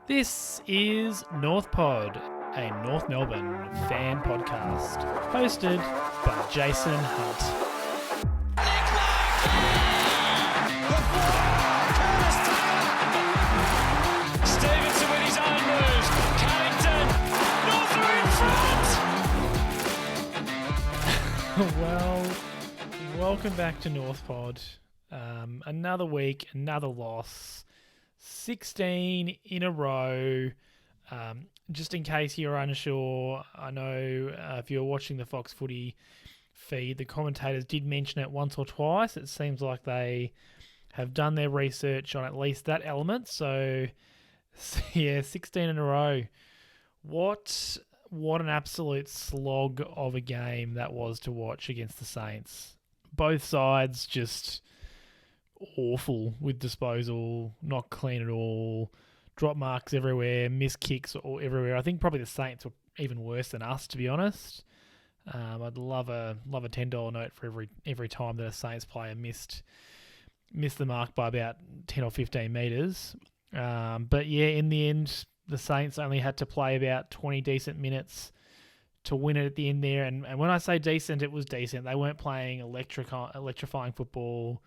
This is North Pod, a North Melbourne fan podcast, hosted by Jason Hunt. Stevenson with his own moves. Carrington. North are in front. Well, welcome back to North Pod. Another week, another loss. 16 in a row. Just in case you're unsure, I know if you're watching the Fox Footy feed, the commentators did mention it once or twice. It seems like they have done their research on at least that element. So, yeah, 16 in a row. What an absolute slog of a game that was to watch against the Saints. Both sides just awful with disposal, not clean at all, drop marks everywhere, missed kicks all everywhere. I think probably the Saints were even worse than us, to be honest. I'd love a $10 note for every time that a Saints player missed the mark by about 10 or 15 metres. But yeah, in the end, the Saints only had to play about 20 decent minutes to win it at the end there. And when I say decent, it was decent. They weren't playing electrifying football.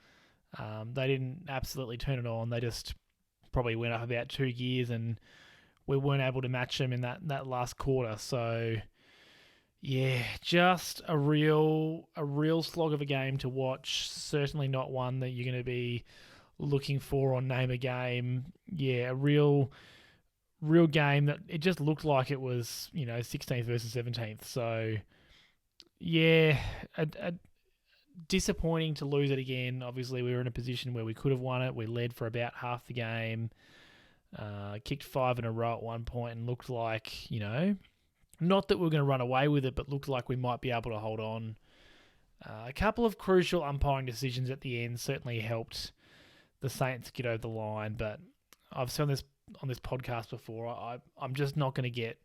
They didn't absolutely turn it on. They just probably went up about 2 gears, and we weren't able to match them in that last quarter. So yeah, just a real slog of a game to watch. Certainly not one that you're going to be looking for on Name a Game. Yeah, a real game that it just looked like it was, 16th versus 17th. So yeah, disappointing to lose it again. Obviously, we were in a position where we could have won it. We led for about half the game, kicked 5 in a row at one point, and looked like, not that we were going to run away with it, but looked like we might be able to hold on. A couple of crucial umpiring decisions at the end certainly helped the Saints get over the line, but I've said this on this podcast before. I'm just not going to get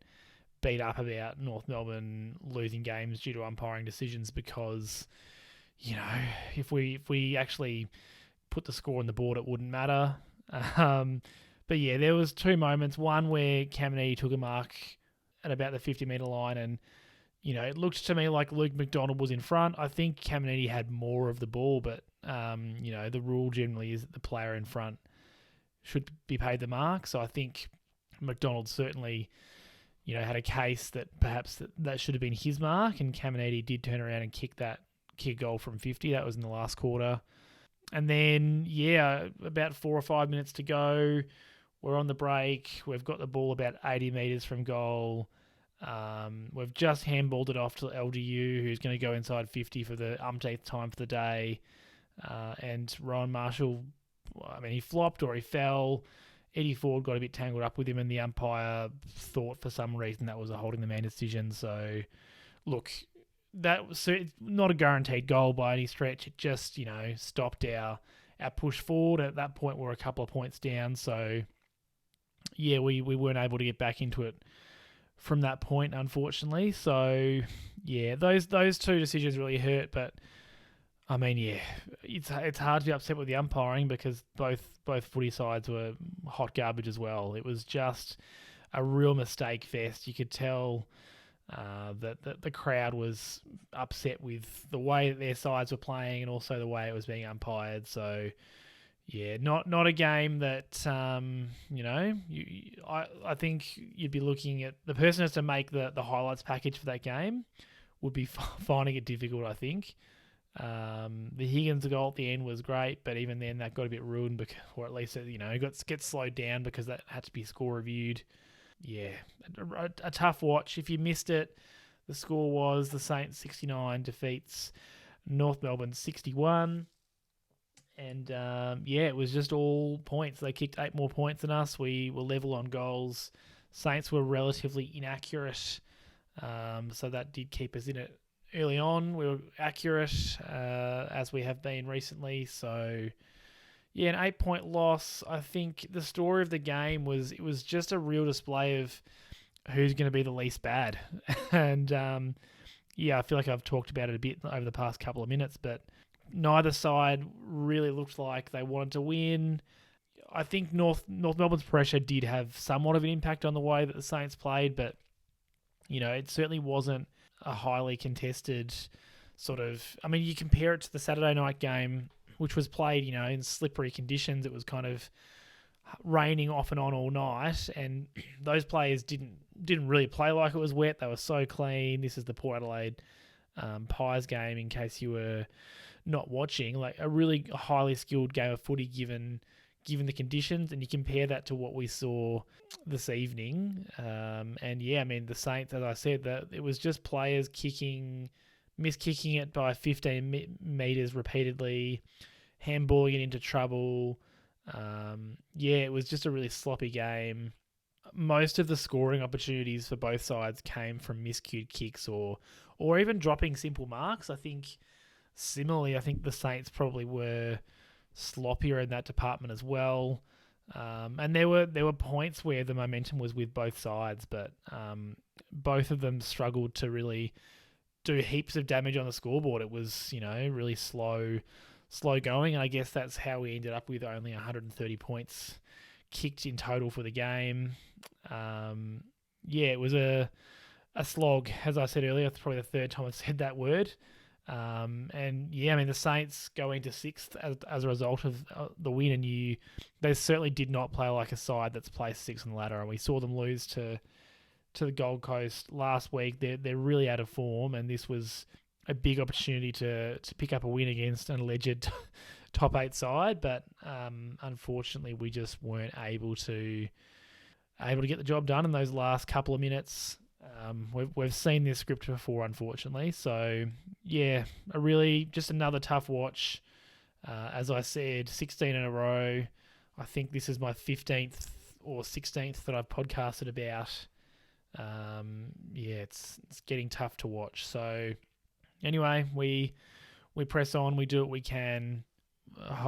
beat up about North Melbourne losing games due to umpiring decisions because, if we actually put the score on the board, it wouldn't matter. But yeah, there was 2 moments. One where Caminiti took a mark at about the 50-metre line, and it looked to me like Luke McDonald was in front. I think Caminiti had more of the ball, but the rule generally is that the player in front should be paid the mark. So I think McDonald certainly, had a case that perhaps that should have been his mark, and Caminiti did turn around and kick a goal from 50. That was in the last quarter. And then, about 4 or 5 minutes to go. We're on the break. We've got the ball about 80 metres from goal. We've just handballed it off to LDU, who's going to go inside 50 for the umpteenth time for the day. And Rowan Marshall, he flopped or he fell. Eddie Ford got a bit tangled up with him, and the umpire thought for some reason that was a holding the man decision. So, look, that was not a guaranteed goal by any stretch. It just, stopped our push forward. At that point, we're a couple of points down. So, yeah, we weren't able to get back into it from that point, unfortunately. So, yeah, those 2 decisions really hurt. But, it's hard to be upset with the umpiring because both footy sides were hot garbage as well. It was just a real mistake fest. You could tell that the crowd was upset with the way that their sides were playing and also the way it was being umpired. So, yeah, not a game that, I think you'd be looking at the person who has to make the highlights package for that game would be finding it difficult, I think. The Higgins goal at the end was great, but even then that got a bit ruined or at least, it gets slowed down because that had to be score reviewed. Yeah, a tough watch. If you missed it, the score was the Saints 69 defeats North Melbourne 61. And, it was just all points. They kicked 8 more points than us. We were level on goals. Saints were relatively inaccurate, so that did keep us in it early on. We were accurate, as we have been recently. So, yeah, an 8-point loss. I think the story of the game was it was just a real display of who's going to be the least bad. And, I feel like I've talked about it a bit over the past couple of minutes, but neither side really looked like they wanted to win. I think North Melbourne's pressure did have somewhat of an impact on the way that the Saints played, but it certainly wasn't a highly contested sort of. I mean, you compare it to the Saturday night game, which was played, in slippery conditions. It was kind of raining off and on all night, and those players didn't really play like it was wet. They were so clean. This is the Port Adelaide Pies game, in case you were not watching, like a really highly skilled game of footy given the conditions, and you compare that to what we saw this evening. And yeah, I mean, the Saints, as I said, that it was just players miskicking it by 15 metres repeatedly, handballing it into trouble. It was just a really sloppy game. Most of the scoring opportunities for both sides came from miscued kicks or even dropping simple marks. I think the Saints probably were sloppier in that department as well. And there were points where the momentum was with both sides, but both of them struggled to really do heaps of damage on the scoreboard. It was, really slow going. And I guess that's how we ended up with only 130 points kicked in total for the game. It was a slog. As I said earlier, it's probably the third time I've said that word. The Saints go into sixth as a result of the win, and they certainly did not play like a side that's placed sixth on the ladder. And we saw them lose to the Gold Coast last week. They're really out of form, and this was a big opportunity to pick up a win against an alleged top 8 side. But unfortunately, we just weren't able to get the job done in those last couple of minutes. We've seen this script before, unfortunately. So, yeah, just another tough watch. As I said, 16 in a row. I think this is my 15th or 16th that I've podcasted about. It's getting tough to watch. So, anyway, we press on. We do what we can.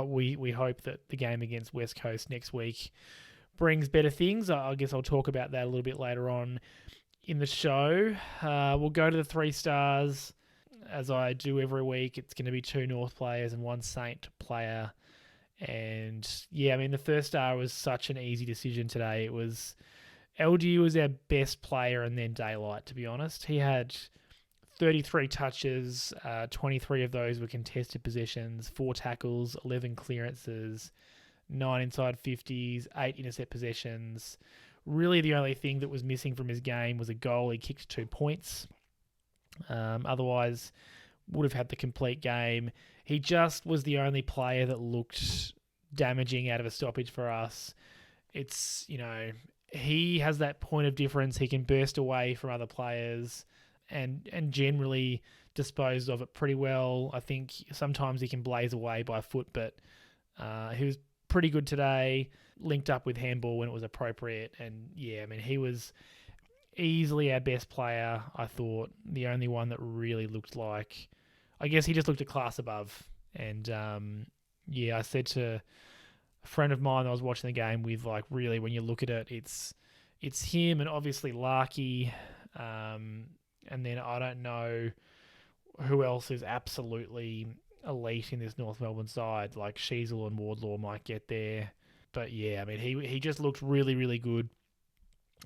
We hope that the game against West Coast next week brings better things. I guess I'll talk about that a little bit later on in the show. We'll go to the 3 stars, as I do every week. It's going to be 2 North players and 1 Saint player. And the first star was such an easy decision today. It was LDU was our best player, and then Daylight, to be honest. He had 33 touches, 23 of those were contested possessions, 4 tackles, 11 clearances, 9 inside 50s, 8 intercept possessions. Really, the only thing that was missing from his game was a goal. He kicked 2 points. Otherwise, would have had the complete game. He just was the only player that looked damaging out of a stoppage for us. It's, he has that point of difference. He can burst away from other players and generally dispose of it pretty well. I think sometimes he can blaze away by foot, but he was pretty good today, linked up with handball when it was appropriate. And he was easily our best player, I thought. The only one that really looked like, I guess he just looked a class above. And I said to a friend of mine that I was watching the game with, like, really, when you look at it, it's him and obviously Larky. And then I don't know who else is absolutely elite in this North Melbourne side. Like Sheasel and Wardlaw might get there. But he just looked really, really good.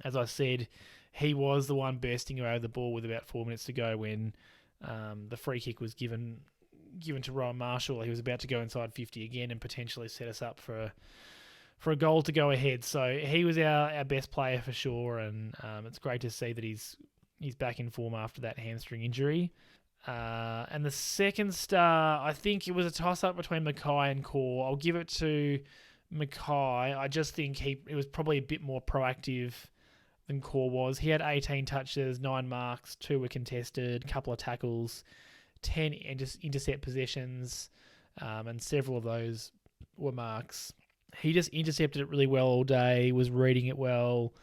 As I said, he was the one bursting away the ball with about 4 minutes to go when the free kick was given to Ryan Marshall. He was about to go inside 50 again and potentially set us up for a goal to go ahead. So he was our best player for sure, and it's great to see that he's back in form after that hamstring injury. And the second star, I think it was a toss-up between McKay and Core. I'll give it to McKay. I just think it was probably a bit more proactive than Core was. He had 18 touches, 9 marks, 2 were contested, a couple of tackles, 10 intercept possessions, and several of those were marks. He just intercepted it really well all day, was reading it well,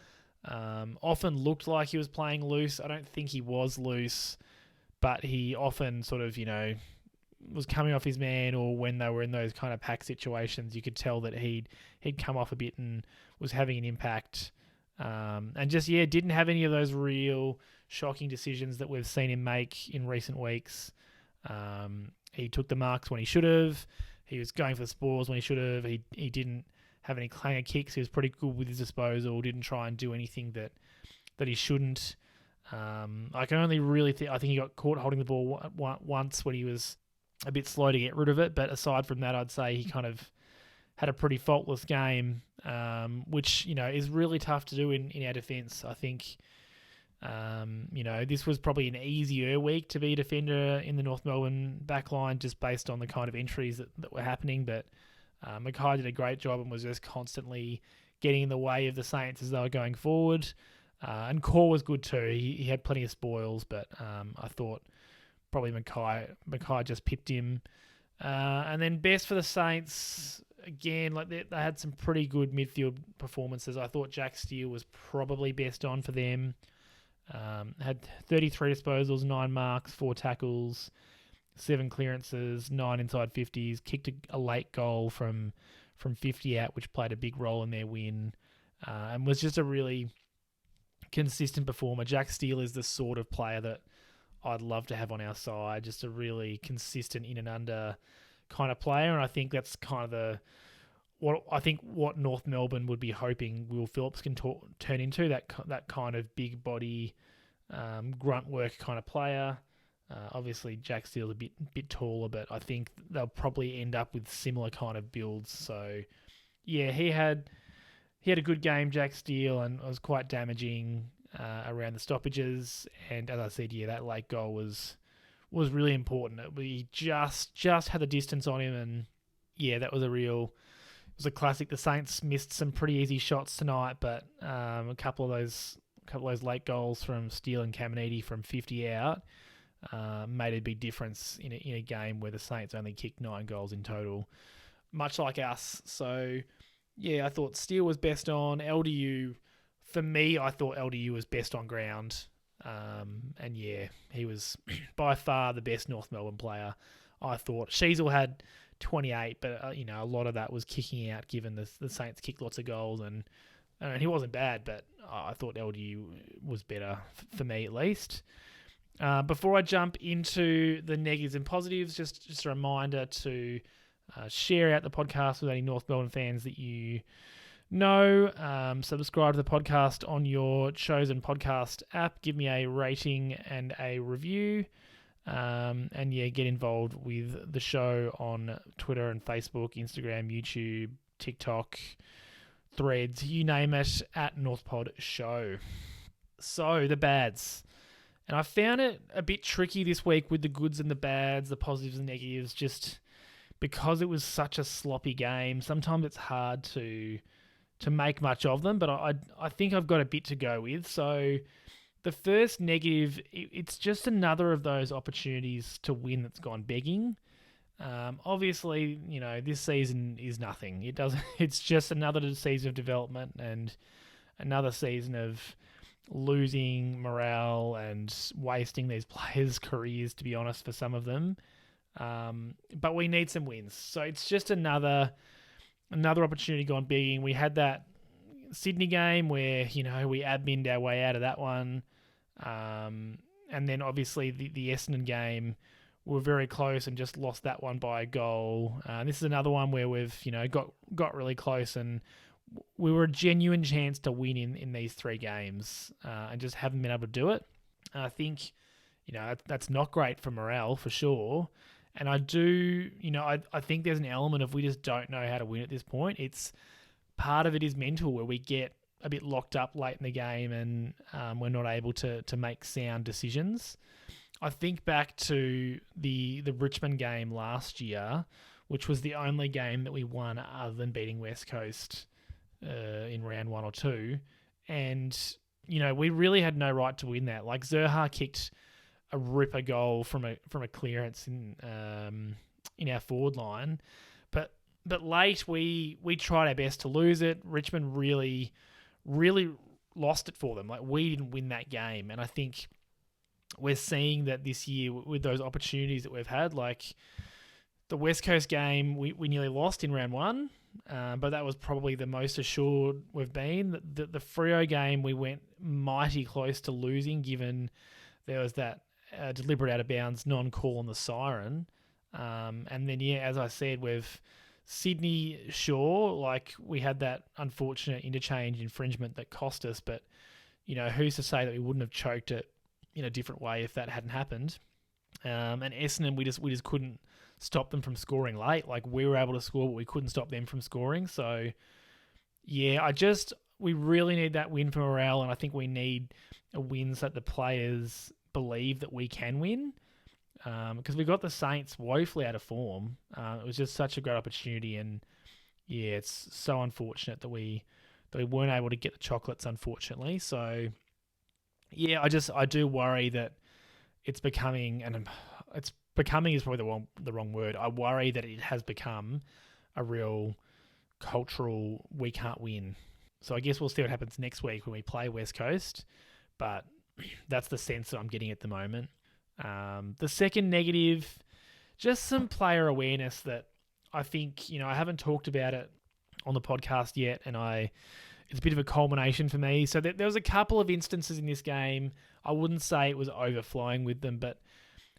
often looked like he was playing loose. I don't think he was loose, but he often sort of, was coming off his man, or when they were in those kind of pack situations, you could tell that he'd come off a bit and was having an impact. And just, didn't have any of those real shocking decisions that we've seen him make in recent weeks. He took the marks when he should have. He was going for the spoils when he should have. He didn't have any clanger kicks. He was pretty good with his disposal. Didn't try and do anything that he shouldn't. I can only really I think he got caught holding the ball once when he was a bit slow to get rid of it. But aside from that, I'd say he kind of had a pretty faultless game, which, is really tough to do in our defence. I think, this was probably an easier week to be a defender in the North Melbourne backline just based on the kind of entries that were happening. But McKay did a great job and was just constantly getting in the way of the Saints as they were going forward. And Core was good too. He had plenty of spoils, but I thought probably McKay just pipped him. And then best for the Saints, again, like they had some pretty good midfield performances. I thought Jack Steele was probably best on for them. Had 33 disposals, 9 marks, 4 tackles, 7 clearances, 9 inside 50s, kicked a late goal from 50 out, which played a big role in their win, and was just a really consistent performer. Jack Steele is the sort of player that I'd love to have on our side, just a really consistent in and under kind of player, and I think that's kind of what North Melbourne would be hoping Will Phillips can turn into, that kind of big body, grunt work kind of player. Obviously, Jack Steele's a bit taller, but I think they'll probably end up with similar kind of builds. So, yeah, he had a good game, Jack Steele, and was quite damaging around the stoppages. And as I said, yeah, that late goal was really important. We just had the distance on him, and yeah, that was it was a classic. The Saints missed some pretty easy shots tonight, but a couple of those late goals from Steele and Caminiti from 50 out made a big difference in a game where the Saints only kicked 9 goals in total, much like us. So yeah, I thought Steele was best on. LDU, for me, I thought LDU was best on ground. And yeah, he was by far the best North Melbourne player. I thought Sheasel had 28, but a lot of that was kicking out, given the Saints kicked lots of goals, and he wasn't bad, but I thought LDU was better for me at least. Before I jump into the negatives and positives, just a reminder to share out the podcast with any North Melbourne fans that you know. Subscribe to the podcast on your chosen podcast app. Give me a rating and a review. And yeah, get involved with the show on Twitter and Facebook, Instagram, YouTube, TikTok, Threads, you name it, at NorthPod Show. So, the bads. And I found it a bit tricky this week with the goods and the bads, the positives and negatives, just because it was such a sloppy game. Sometimes it's hard to make much of them, but I think I've got a bit to go with. So the first negative, it's just another of those opportunities to win that's gone begging. Obviously, this season is nothing. It's just another season of development and another season of losing morale and wasting these players' careers, to be honest, for some of them. But we need some wins. So it's just another opportunity gone begging. We had that Sydney game where, we adminned our way out of that one. And then obviously the Essendon game, we were very close and just lost that one by a goal. This is another one where we've, got really close and we were a genuine chance to win in these 3 games and just haven't been able to do it. And I think, that's not great for morale for sure. And I do, I think there's an element of we just don't know how to win at this point. It's part of it is mental, where we get a bit locked up late in the game and we're not able to make sound decisions. I think back to the Richmond game last year, which was the only game that we won other than beating West Coast in round 1 or 2. And, we really had no right to win that. Like, Zerha kicked a ripper goal from a clearance in our forward line, but late we tried our best to lose it. Richmond really lost it for them. Like, we didn't win that game, and I think we're seeing that this year with those opportunities that we've had. Like the West Coast game, we nearly lost in round 1, but that was probably the most assured we've been. The Freo game, we went mighty close to losing, given there was that deliberate out of bounds non-call on the siren. And then, yeah, as I said, we've Sydney, sure, like we had that unfortunate interchange infringement that cost us, but who's to say that we wouldn't have choked it in a different way if that hadn't happened? And Essendon, we just couldn't stop them from scoring late. Like we were able to score, but we couldn't stop them from scoring. So yeah, we really need that win for morale, and I think we need a win so that the players believe that we can win. Because we got the Saints woefully out of form. It was just such a great opportunity, and yeah, it's so unfortunate that we weren't able to get the chocolates, unfortunately. So yeah, I do worry that it's becoming, and it's becoming is probably the wrong word. I worry that it has become a real cultural we can't win. So I guess we'll see what happens next week when we play West Coast, but that's the sense that I'm getting at the moment. The second negative, just some player awareness that I think, I haven't talked about it on the podcast yet, and it's a bit of a culmination for me. So there was a couple of instances in this game. I wouldn't say it was overflowing with them, but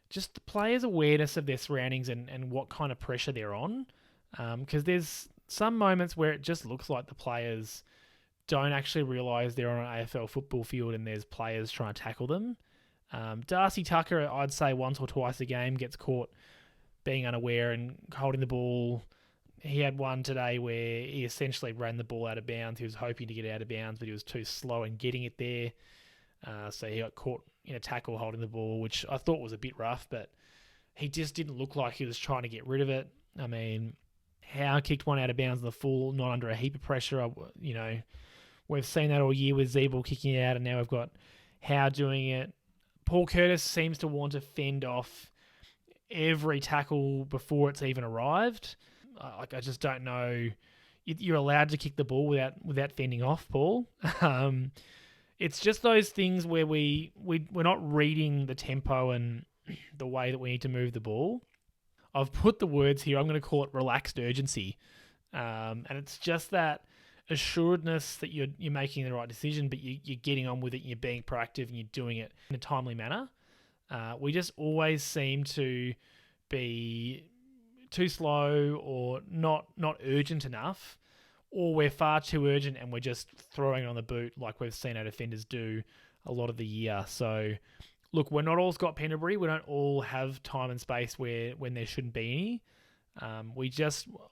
just the players' awareness of their surroundings and what kind of pressure they're on. Because there's some moments where it just looks like the players don't actually realise they're on an AFL football field and there's players trying to tackle them. Darcy Tucker, I'd say once or twice a game, gets caught being unaware and holding the ball. He had one today where he essentially ran the ball out of bounds. He was hoping to get out of bounds, but he was too slow in getting it there. So he got caught in a tackle holding the ball, which I thought was a bit rough, but he just didn't look like he was trying to get rid of it. I mean, Howe kicked one out of bounds in the full, not under a heap of pressure. We've seen that all year with Zeeble kicking it out, and now we've got Howe doing it. Paul Curtis seems to want to fend off every tackle before it's even arrived. I just don't know. You're allowed to kick the ball without fending off, Paul. It's just those things where we're not reading the tempo and the way that we need to move the ball. I've put the words here. I'm going to call it relaxed urgency, and it's just that assuredness that you're making the right decision, but you're getting on with it, and you're being proactive, and you're doing it in a timely manner. We just always seem to be too slow or not urgent enough, or we're far too urgent and we're just throwing it on the boot like we've seen our defenders do a lot of the year. So, look, we're not all Scott Pendlebury. We don't all have time and space when there shouldn't be any.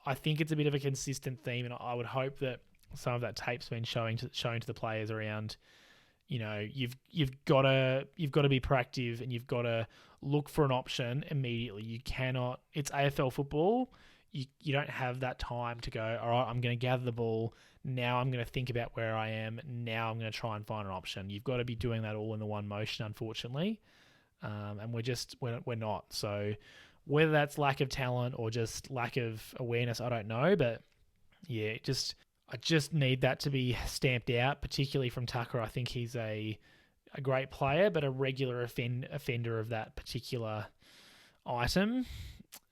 I think it's a bit of a consistent theme, and I would hope that some of that tape's been showing to the players around, you've got to be proactive and you've got to look for an option immediately. You cannot. It's AFL football. You don't have that time to go, all right, I'm going to gather the ball. Now I'm going to think about where I am. Now I'm going to try and find an option. You've got to be doing that all in the one motion, unfortunately. And we're not. So whether that's lack of talent or just lack of awareness, I don't know. But yeah, I just need that to be stamped out, particularly from Tucker. I think he's a great player, but a regular offender of that particular item.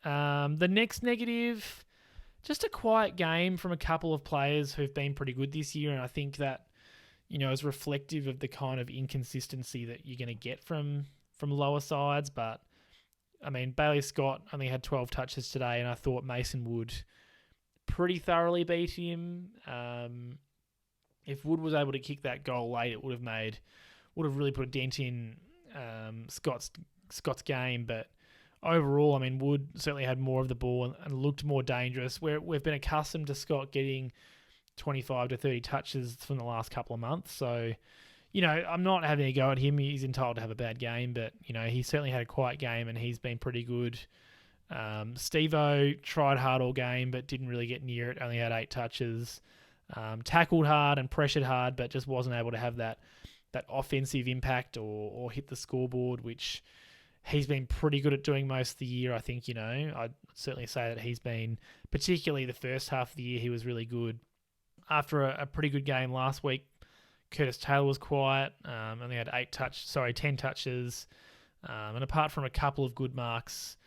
The next negative, just a quiet game from a couple of players who've been pretty good this year, and I think that is reflective of the kind of inconsistency that you're going to get from lower sides. But I mean, Bailey Scott only had 12 touches today, and I thought Mason Wood pretty thoroughly beat him. If Wood was able to kick that goal late, it would have really put a dent in Scott's game. But overall, I mean, Wood certainly had more of the ball and looked more dangerous. We've been accustomed to Scott getting 25 to 30 touches from the last couple of months. So, I'm not having a go at him. He's entitled to have a bad game, but, he certainly had a quiet game and he's been pretty good. Steve-O tried hard all game, but didn't really get near it. Only had 8 touches. Tackled hard and pressured hard, but just wasn't able to have that offensive impact or hit the scoreboard, which he's been pretty good at doing most of the year. I think, I'd certainly say that he's been, particularly the first half of the year, he was really good. After a pretty good game last week, Curtis Taylor was quiet. Only had 10 touches. And apart from a couple of good marks,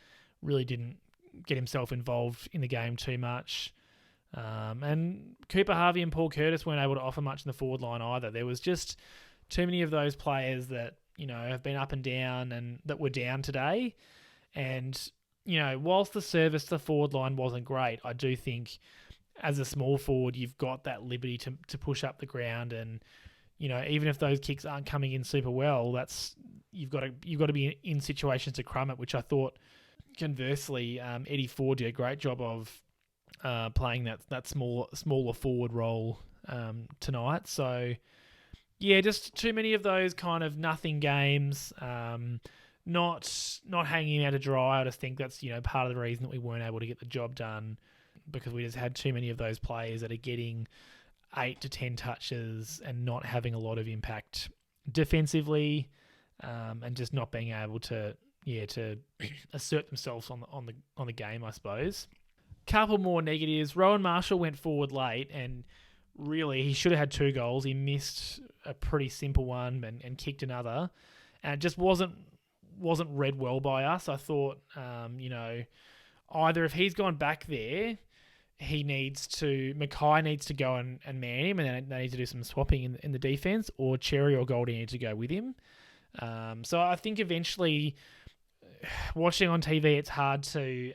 really didn't get himself involved in the game too much. And Cooper Harvey and Paul Curtis weren't able to offer much in the forward line either. There was just too many of those players that, have been up and down and that were down today. And whilst the service to the forward line wasn't great, I do think as a small forward, you've got that liberty to push up the ground, and even if those kicks aren't coming in super well, you've got to be in situations to crumb it, which I thought conversely Eddie Ford did a great job of playing that smaller forward role tonight. So yeah, just too many of those kind of nothing games. Not hanging out to dry. I just think that's part of the reason that we weren't able to get the job done, because we just had too many of those players that are getting 8 to 10 touches and not having a lot of impact defensively, and just not being able to assert themselves on the game, I suppose. Couple more negatives. Rowan Marshall went forward late, and really he should have had 2 goals. He missed a pretty simple one and kicked another, and it just wasn't read well by us. I thought, either if he's gone back there, McKay needs to go and man him, and then they need to do some swapping in the defence, or Cherry or Goldie need to go with him. So I think eventually, watching on TV, it's hard to,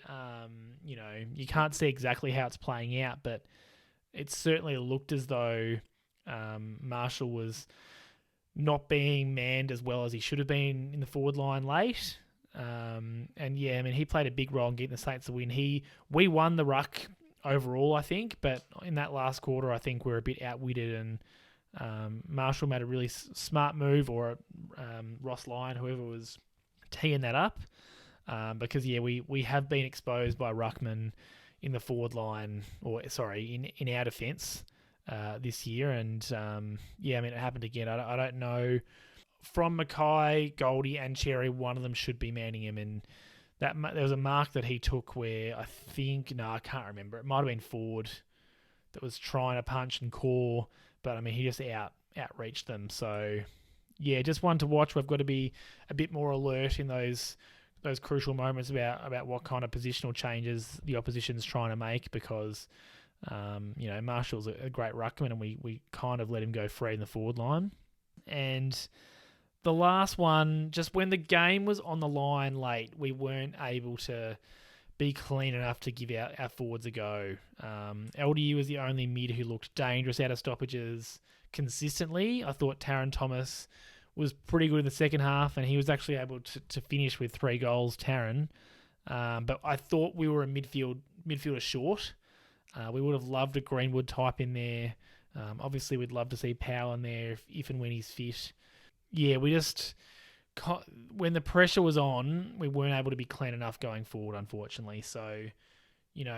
you can't see exactly how it's playing out, but it certainly looked as though Marshall was not being manned as well as he should have been in the forward line late. And yeah, I mean, he played a big role in getting the Saints to win. We won the ruck overall, I think, but in that last quarter, I think we're a bit outwitted, and Marshall made a really smart move, or Ross Lyon, whoever was teeing that up, because we have been exposed by ruckman in the forward line, in our defence this year, and I mean, it happened again. I don't know. From McKay, Goldie, and Cherry, one of them should be manning him, and that there was a mark that he took where I can't remember. It might have been Ford that was trying to punch and core, but I mean, he just outreached them. So yeah, just one to watch. We've got to be a bit more alert in those crucial moments about what kind of positional changes the opposition's trying to make, because Marshall's a great ruckman, and we kind of let him go free in the forward line. And the last one, just when the game was on the line late, we weren't able to be clean enough to give our forwards a go. LDU was the only mid who looked dangerous out of stoppages consistently. I thought Taron Thomas was pretty good in the second half, and he was actually able to finish with 3 goals, Taron. But I thought we were a midfielder short. We would have loved a Greenwood type in there. Obviously, we'd love to see Powell in there if and when he's fit. Yeah, we just, when the pressure was on, we weren't able to be clean enough going forward, unfortunately. So,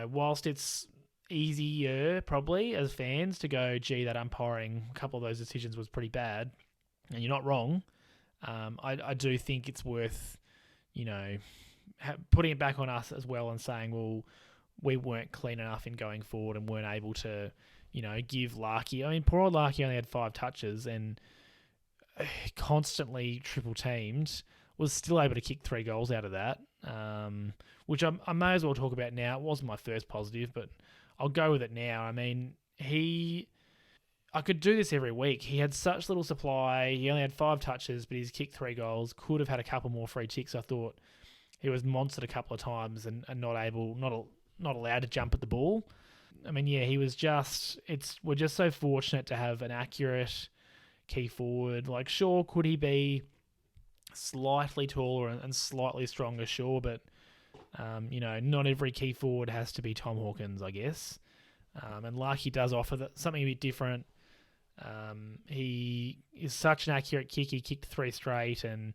whilst it's easier probably as fans to go, gee, that umpiring, a couple of those decisions was pretty bad, and you're not wrong, I do think it's worth, putting it back on us as well and saying, well, we weren't clean enough in going forward and weren't able to, give Larky. I mean, poor old Larky only had 5 touches and constantly triple teamed, was still able to kick 3 goals out of that, which I may as well talk about now. It wasn't my first positive, but I'll go with it now. I mean, I could do this every week. He had such little supply. He only had 5 touches, but he's kicked 3 goals. Could have had a couple more free kicks. I thought he was monstered a couple of times and not allowed to jump at the ball. I mean, yeah, he was we're just so fortunate to have an accurate key forward. Like, sure, could he be slightly taller and slightly stronger? Sure, but not every key forward has to be Tom Hawkins, I guess. And Larky does offer something a bit different. He is such an accurate kick. He kicked 3 straight, and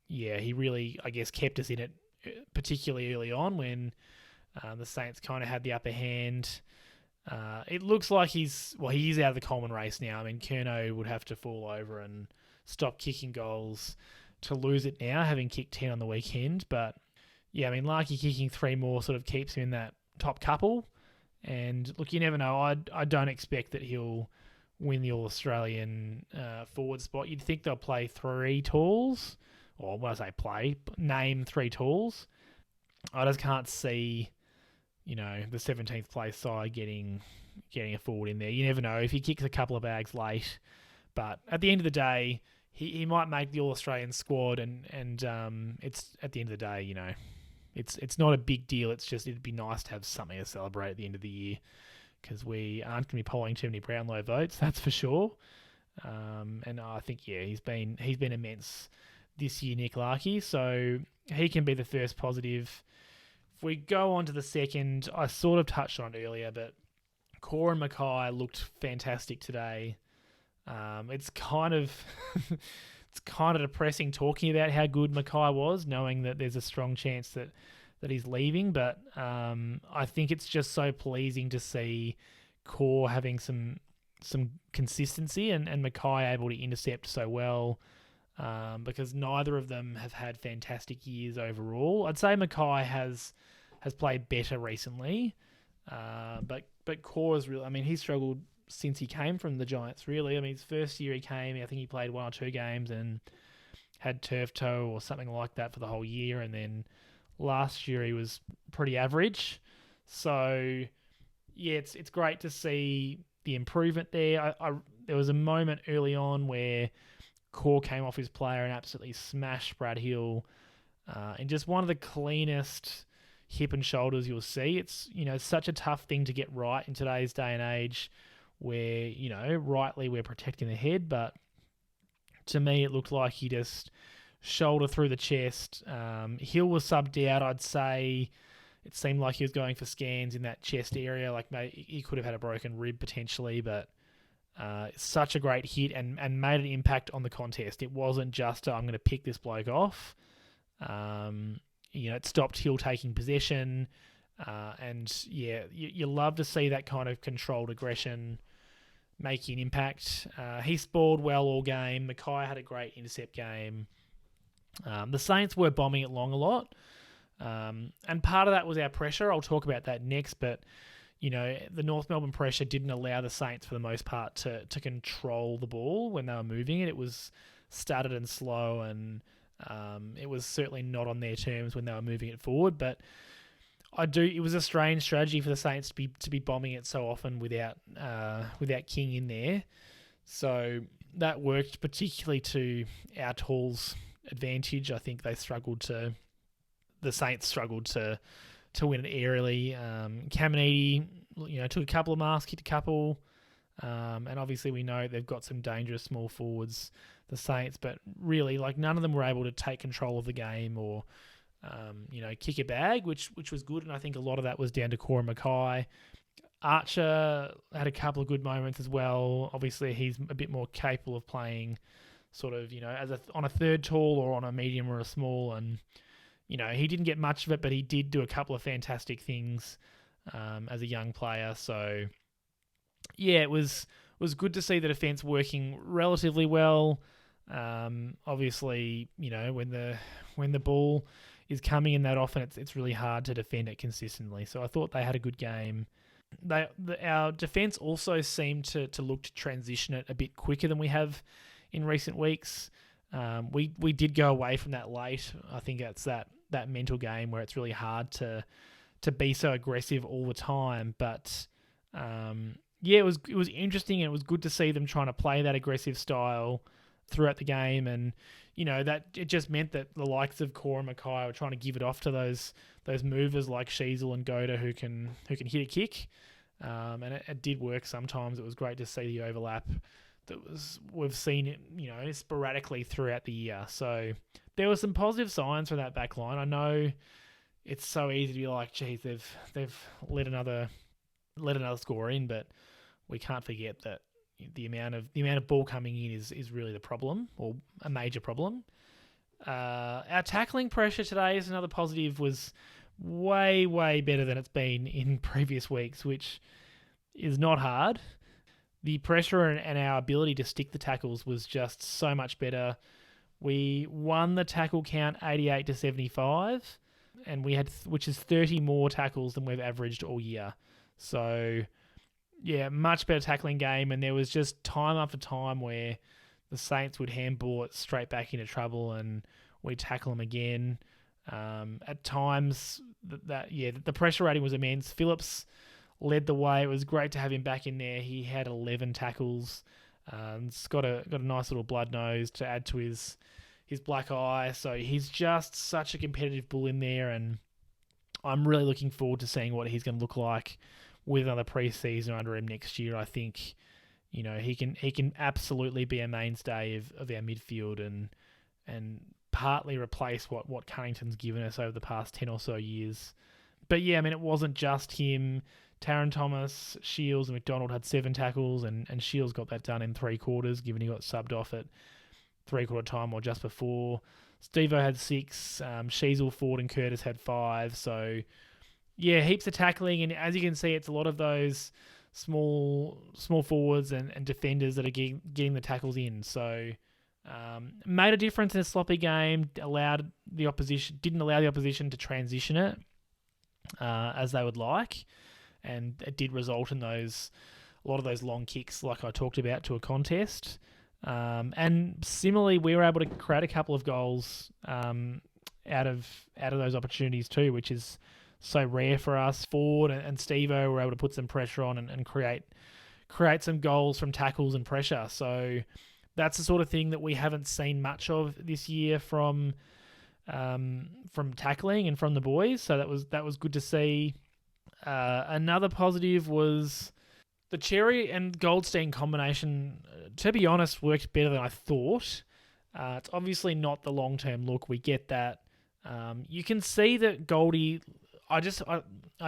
yeah, he really, I guess, kept us in it, particularly early on when the Saints kind of had the upper hand. It looks like he is out of the Coleman race now. I mean, Curnow would have to fall over and stop kicking goals to lose it now, having kicked 10 on the weekend. But yeah, I mean, Larky kicking 3 more sort of keeps him in that top couple. And look, you never know. I don't expect that he'll win the All-Australian forward spot. You'd think they'll play 3 talls, or when I say play, name 3 talls. I just can't see, the 17th place side getting a forward in there. You never know if he kicks a couple of bags late. But at the end of the day, he might make the All-Australian squad, and it's at the end of the day, it's not a big deal. It's just it'd be nice to have something to celebrate at the end of the year because we aren't going to be polling too many Brownlow votes, that's for sure. And I think he's been immense this year, Nick Larkey. So he can be the first positive. If we go on to the second, I sort of touched on it earlier, but Core and McKay looked fantastic today. It's kind of depressing talking about how good McKay was, knowing that there's a strong chance that he's leaving. But I think it's just so pleasing to see Core having some consistency and McKay able to intercept so well. Because neither of them have had fantastic years overall. I'd say McKay has played better recently, but Core is really. I mean, he's struggled since he came from the Giants. Really, I mean, his first year he came, I think he played 1 or 2 games and had turf toe or something like that for the whole year, and then last year he was pretty average. So yeah, it's great to see the improvement there. There was a moment early on where Core came off his player and absolutely smashed Brad Hill in just one of the cleanest hip and shoulders you'll see. It's such a tough thing to get right in today's day and age where, rightly we're protecting the head, but to me it looked like he just shoulder through the chest. Hill was subbed out. I'd say it seemed like he was going for scans in that chest area, like maybe he could have had a broken rib potentially, but such a great hit and made an impact on the contest. It wasn't just, I'm going to pick this bloke off. It stopped Hill taking possession. You love to see that kind of controlled aggression making an impact. He spoiled well all game. McKay had a great intercept game. The Saints were bombing it long a lot. And part of that was our pressure. I'll talk about that next, but the North Melbourne pressure didn't allow the Saints for the most part to control the ball when they were moving it. It was stuttered and slow, and it was certainly not on their terms when they were moving it forward. But it was a strange strategy for the Saints to be bombing it so often without King in there. So that worked particularly to our Tall's advantage. I think the Saints struggled to win it aerially. Caminiti, took a couple of marks, kicked a couple. And obviously we know they've got some dangerous small forwards, the Saints, but really none of them were able to take control of the game or, kick a bag, which was good. And I think a lot of that was down to Core and McKay. Archer had a couple of good moments as well. Obviously he's a bit more capable of playing sort of, on a third tall or on a medium or a small, and he didn't get much of it, but he did do a couple of fantastic things as a young player. So, yeah, it was good to see the defence working relatively well. Obviously, when the ball is coming in that often, it's really hard to defend it consistently. So I thought they had a good game. Our defence also seemed to look to transition it a bit quicker than we have in recent weeks. We did go away from that late. I think that's that mental game where it's really hard to be so aggressive all the time. But it was interesting, and it was good to see them trying to play that aggressive style throughout the game. And that it just meant that the likes of Core and McKay were trying to give it off to those movers like Sheasel and Goda who can hit a kick. And it did work sometimes. It was great to see the overlap we've seen it, sporadically throughout the year. So there were some positive signs from that back line. I know it's so easy to be like, geez, they've let another score in, but we can't forget that the amount of ball coming in is really the problem, or a major problem. Our tackling pressure today is another positive, was way, way better than it's been in previous weeks, which is not hard. The pressure and our ability to stick the tackles was just so much better. We won the tackle count 88-75, and we had, which is 30 more tackles than we've averaged all year. So, yeah, much better tackling game, and there was just time after time where the Saints would handball it straight back into trouble, and we tackle them again. At times, the pressure rating was immense. Phillips led the way. It was great to have him back in there. He had 11 tackles. He's got a nice little blood nose to add to his black eye. So he's just such a competitive bull in there. And I'm really looking forward to seeing what he's going to look like with another pre-season under him next year. I think, he can absolutely be a mainstay of our midfield and partly replace what Cunnington's given us over the past 10 or so years. But yeah, I mean, it wasn't just him. Taron Thomas, Shields, and McDonald had 7 tackles, and Shields got that done in 3 quarters, given he got subbed off at 3/4 time or just before. Stevo had 6, Sheasel, Ford, and Curtis had 5. So yeah, heaps of tackling, and as you can see, it's a lot of those small forwards and defenders that are getting the tackles in. So made a difference in a sloppy game. Didn't allow the opposition to transition it as they would like, and it did result in a lot of those long kicks, like I talked about, to a contest. And similarly, we were able to create a couple of goals out of those opportunities too, which is so rare for us. Ford and Stevo were able to put some pressure on and create some goals from tackles and pressure. So that's the sort of thing that we haven't seen much of this year from tackling and from the boys. So that was good to see. Another positive was the Cherry and Goldstein combination, to be honest, worked better than I thought. It's obviously not the long-term look. We get that. You can see that Goldie... I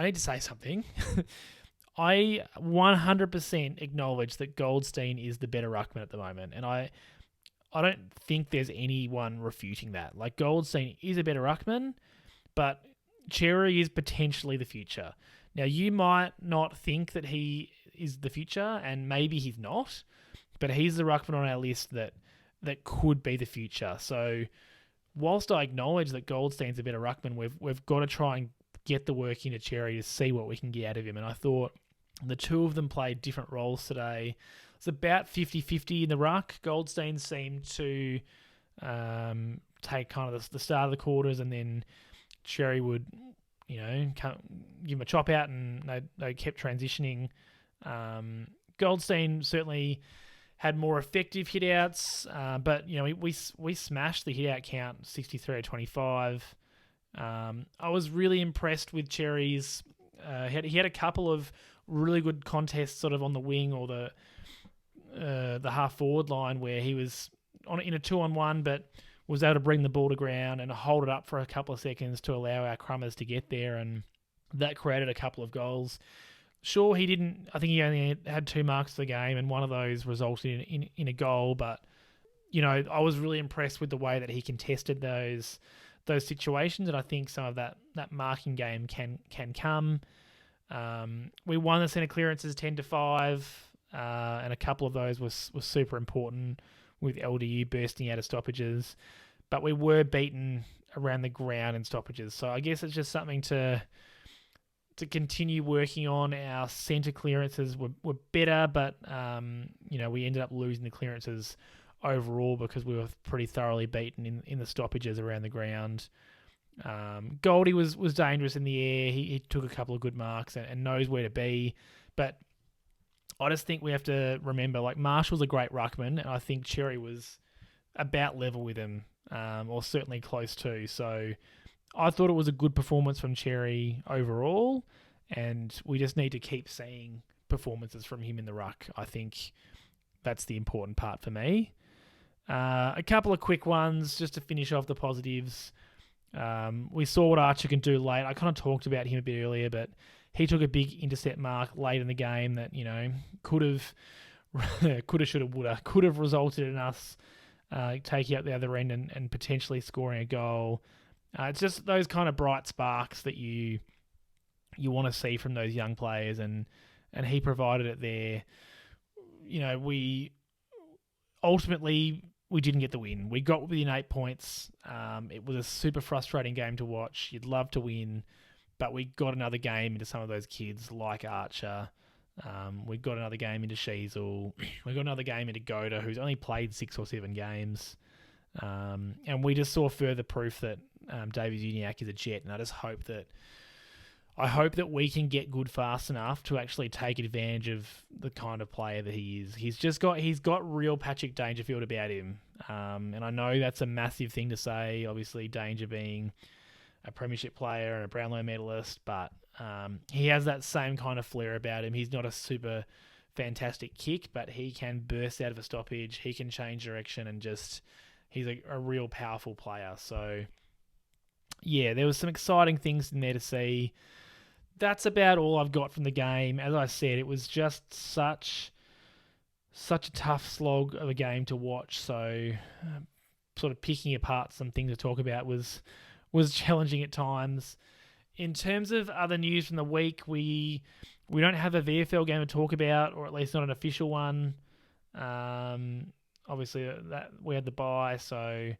need to say something. I 100% acknowledge that Goldstein is the better ruckman at the moment, and I don't think there's anyone refuting that. Like, Goldstein is a better ruckman, but Cherry is potentially the future. Now, you might not think that he is the future, and maybe he's not, but he's the ruckman on our list that could be the future. So, whilst I acknowledge that Goldstein's a better ruckman, we've got to try and get the work into Cherry to see what we can get out of him. And I thought the two of them played different roles today. It's about 50-50 in the ruck. Goldstein seemed to take kind of the start of the quarters, and then Cherry would, give him a chop out, and they kept transitioning. Goldstein certainly had more effective hit-outs, but we smashed the hit-out count 63-25. I was really impressed with Cherry's. He had a couple of really good contests sort of on the wing or the half forward line where he was in a 2-on-1, but was able to bring the ball to ground and hold it up for a couple of seconds to allow our crummers to get there, and that created a couple of goals. Sure, he didn't. I think he only had 2 marks for the game, and one of those resulted in a goal. But I was really impressed with the way that he contested those situations, and I think some of that marking game can come. We won the centre clearances 10-5, and a couple of those was super important with LDU bursting out of stoppages, but we were beaten around the ground in stoppages. So I guess it's just something to continue working on. Our centre clearances were better, but we ended up losing the clearances overall because we were pretty thoroughly beaten in the stoppages around the ground. Goldie was dangerous in the air. He took a couple of good marks and knows where to be. But I just think we have to remember, like, Marshall's a great ruckman, and I think Cherry was about level with him, or certainly close to. So I thought it was a good performance from Cherry overall, and we just need to keep seeing performances from him in the ruck. I think that's the important part for me. A couple of quick ones just to finish off the positives. We saw what Archer can do late. I kind of talked about him a bit earlier, but he took a big intercept mark late in the game that, could have, should have, would have, could have resulted in us taking up the other end and potentially scoring a goal. It's just those kind of bright sparks that you want to see from those young players, and he provided it there. We ultimately didn't get the win. We got within 8 points. It was a super frustrating game to watch. You'd love to win, but we got another game into some of those kids like Archer. We got another game into Sheasel. We got another game into Goda, who's only played 6 or 7 games. And we just saw further proof that Davies Uniacke is a jet, and I hope that we can get good fast enough to actually take advantage of the kind of player that he is. He's got real Patrick Dangerfield about him. And I know that's a massive thing to say, obviously Danger being a premiership player and a Brownlow medalist, but he has that same kind of flair about him. He's not a super fantastic kick, but he can burst out of a stoppage. He can change direction and he's a real powerful player. So, yeah, there was some exciting things in there to see. That's about all I've got from the game. As I said, it was just such a tough slog of a game to watch. So, sort of picking apart some things to talk about was challenging at times. In terms of other news from the week, we don't have a VFL game to talk about, or at least not an official one. Obviously, that we had the bye, so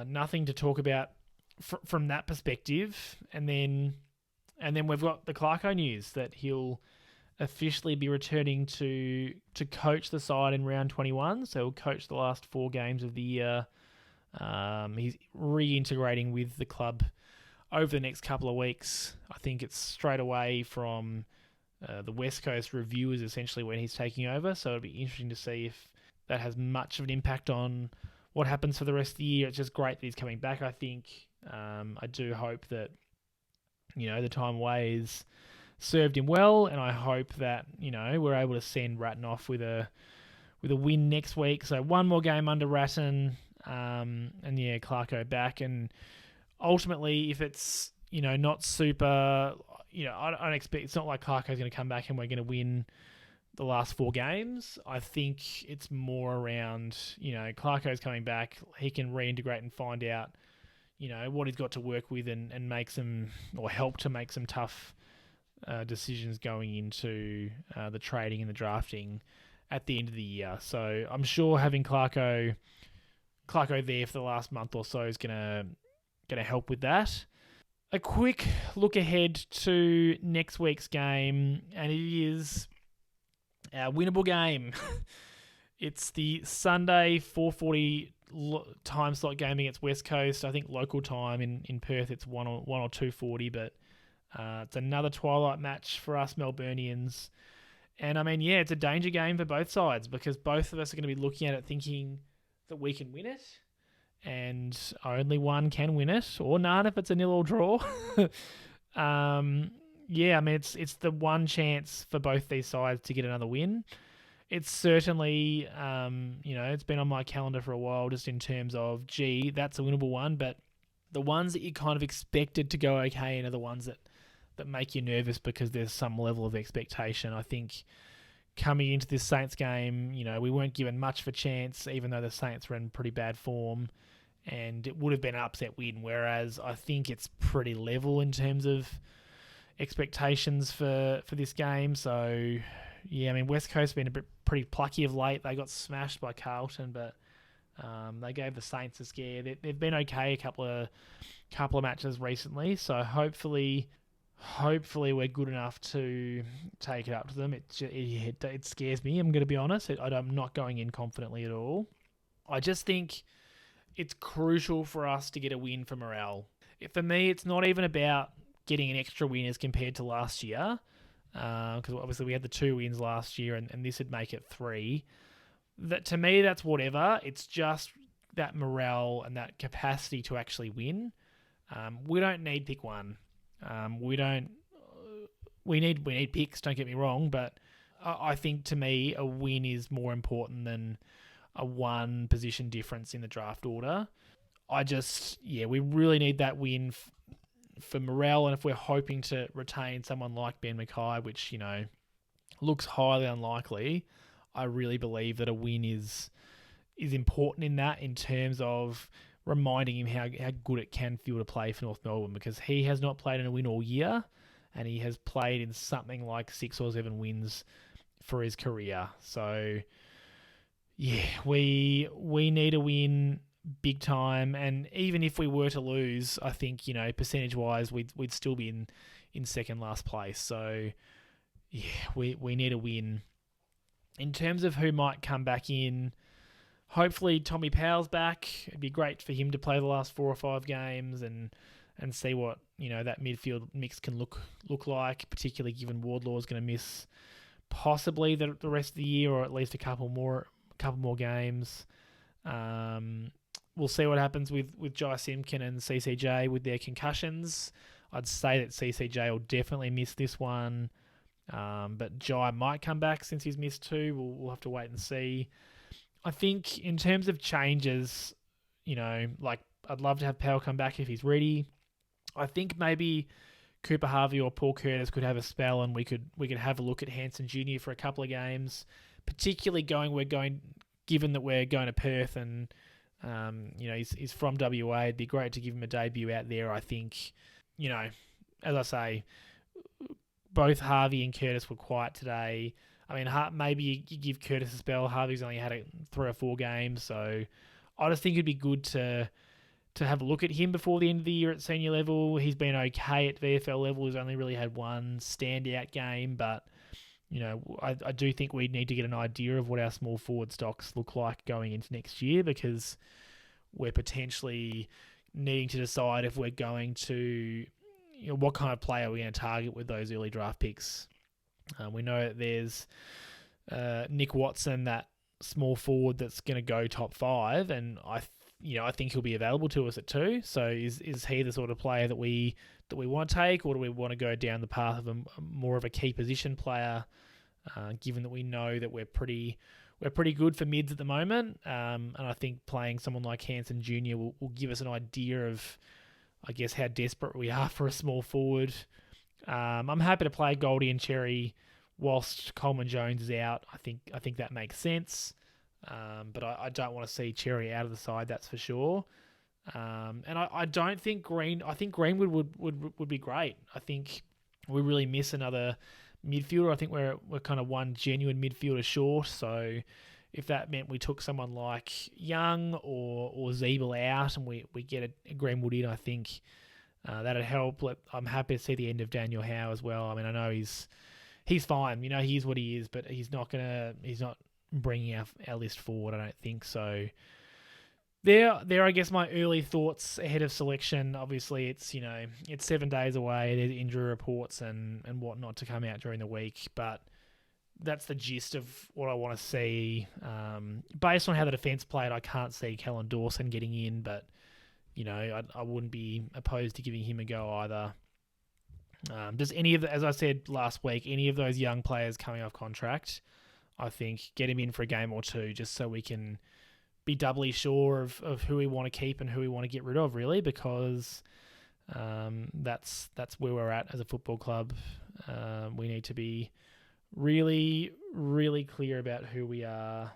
nothing to talk about from that perspective. And then we've got the Clarko news that he'll officially be returning to coach the side in round 21. So he'll coach the last 4 games of the year. He's reintegrating with the club over the next couple of weeks. I think it's straight away from the West Coast review is essentially when he's taking over. So it'll be interesting to see if that has much of an impact on what happens for the rest of the year. It's just great that he's coming back, I think. I do hope that, the time away is served him well, and I hope that, we're able to send Ratton off with a win next week. So one more game under Ratton, and Clarko back. And ultimately, if it's, not super, I don't expect, it's not like Clarko's going to come back and we're going to win the last 4 games. I think it's more around, Clarko's coming back. He can reintegrate and find out, what he's got to work with and make some, or help to make some tough decisions going into the trading and the drafting at the end of the year. So I'm sure having Clarko there for the last month or so is gonna help with that. A quick look ahead to next week's game, and it is our winnable game. It's the Sunday 4:40 time slot game against West Coast. I think local time in Perth it's 1 or 2:40, but it's another twilight match for us Melburnians. And I mean, it's a danger game for both sides because both of us are going to be looking at it thinking that we can win it, and only one can win it, or none if it's a 0-0 draw. I mean, it's the one chance for both these sides to get another win. It's certainly, it's been on my calendar for a while just in terms of, that's a winnable one, but the ones that you kind of expected to go okay and are the ones that make you nervous because there's some level of expectation. I think coming into this Saints game, we weren't given much of a chance, even though the Saints were in pretty bad form, and it would have been an upset win, whereas I think it's pretty level in terms of expectations for this game. So, West Coast have been pretty plucky of late. They got smashed by Carlton, but they gave the Saints a scare. They've been okay a couple of matches recently, so hopefully we're good enough to take it up to them. It scares me, I'm going to be honest. I'm not going in confidently at all. I just think it's crucial for us to get a win for morale. For me, it's not even about getting an extra win as compared to last year, because obviously we had the 2 wins last year and this would make it 3. That to me, that's whatever. It's just that morale and that capacity to actually win. We don't need pick 1. We need picks, don't get me wrong, but I think to me a win is more important than a 1 position difference in the draft order. We really need that win for morale, and if we're hoping to retain someone like Ben McKay, which, looks highly unlikely, I really believe that a win is important in that, in terms of reminding him how good it can feel to play for North Melbourne, because he has not played in a win all year, and he has played in something like 6 or 7 wins for his career. So, we need a win big time, and even if we were to lose, I think, percentage-wise, we'd still be in second last place. So, we need a win. In terms of who might come back in, hopefully Tommy Powell's back. It'd be great for him to play the last 4 or 5 games and see what, that midfield mix can look like, particularly given Wardlaw's going to miss possibly the rest of the year, or at least a couple more games. we'll see what happens with Jai Simpkin and CCJ with their concussions. I'd say that CCJ will definitely miss this one. But Jai might come back since he's missed 2. We'll have to wait and see. I think in terms of changes, I'd love to have Powell come back if he's ready. I think maybe Cooper Harvey or Paul Curtis could have a spell, and we could have a look at Hansen Jr. for a couple of games, particularly given that we're going to Perth and he's from WA. It'd be great to give him a debut out there. I think, as I say, both Harvey and Curtis were quiet today. I mean, maybe you give Curtis a spell. Harvey's only had 3 or 4 games, so I just think it'd be good to have a look at him before the end of the year at senior level. He's been okay at VFL level. He's only really had 1 standout game, but I do think we need to get an idea of what our small forward stocks look like going into next year, because we're potentially needing to decide if we're going to, what kind of player we're going to target with those early draft picks. We know that there's Nick Watson, that small forward that's going to go top 5, and I think he'll be available to us at 2. So is he the sort of player that we want to take, or do we want to go down the path of more of a key position player? Given that we know that we're pretty good for mids at the moment, and I think playing someone like Hansen Jr. will give us an idea of, I guess, how desperate we are for a small forward. I'm happy to play Goldie and Cherry whilst Coleman Jones is out. I think that makes sense. But I don't want to see Cherry out of the side, that's for sure. And I don't think I think Greenwood would be great. I think we really miss another midfielder. I think we're kind of one genuine midfielder short. So if that meant we took someone like Young or Zeeble out and we get a Greenwood in, I think that'd help. I'm happy to see the end of Daniel Howe as well. I mean, I know he's fine. He is what he is, but he's not bringing our list forward, I don't think. So there, I guess, my early thoughts ahead of selection. Obviously, it's 7 days away. There's injury reports and whatnot to come out during the week, but that's the gist of what I want to see. Based on how the defence played, I can't see Kellen Dawson getting in, but I wouldn't be opposed to giving him a go either. Does as I said last week, any of those young players coming off contract, I think get him in for a game or 2 just so we can be doubly sure of who we want to keep and who we want to get rid of, really, because that's where we're at as a football club. We need to be really, really clear about who we are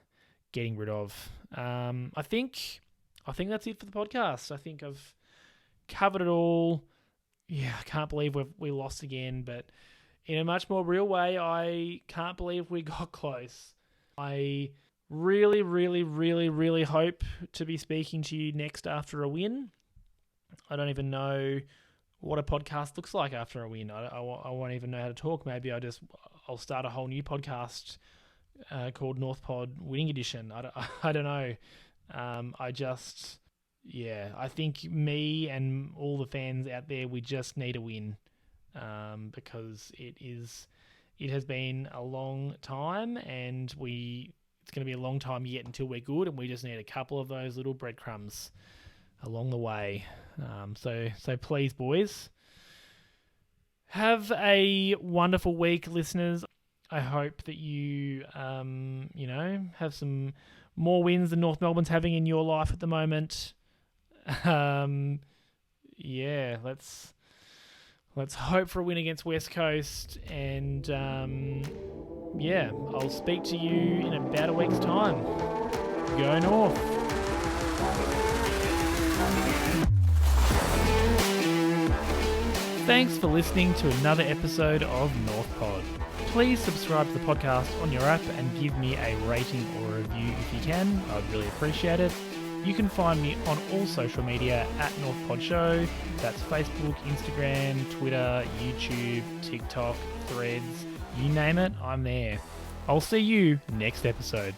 getting rid of. I think that's it for the podcast. I think I've covered it all. Yeah, I can't believe we lost again, but in a much more real way, I can't believe we got close. I really, really, really, really hope to be speaking to you next after a win. I don't even know what a podcast looks like after a win. I won't even know how to talk. Maybe I'll start a whole new podcast called North Pod Winning Edition. I don't know. I think me and all the fans out there, we just need a win. Because it has been a long time, and it's going to be a long time yet until we're good, and we just need a couple of those little breadcrumbs along the way. So please, boys, have a wonderful week, listeners. I hope that you have some more wins than North Melbourne's having in your life at the moment. Let's hope for a win against West Coast, and I'll speak to you in about a week's time. Go North! Thanks for listening to another episode of North Pod. Please subscribe to the podcast on your app and give me a rating or a review if you can. I'd really appreciate it. You can find me on all social media at NorthPod Show. That's Facebook, Instagram, Twitter, YouTube, TikTok, Threads, you name it, I'm there. I'll see you next episode.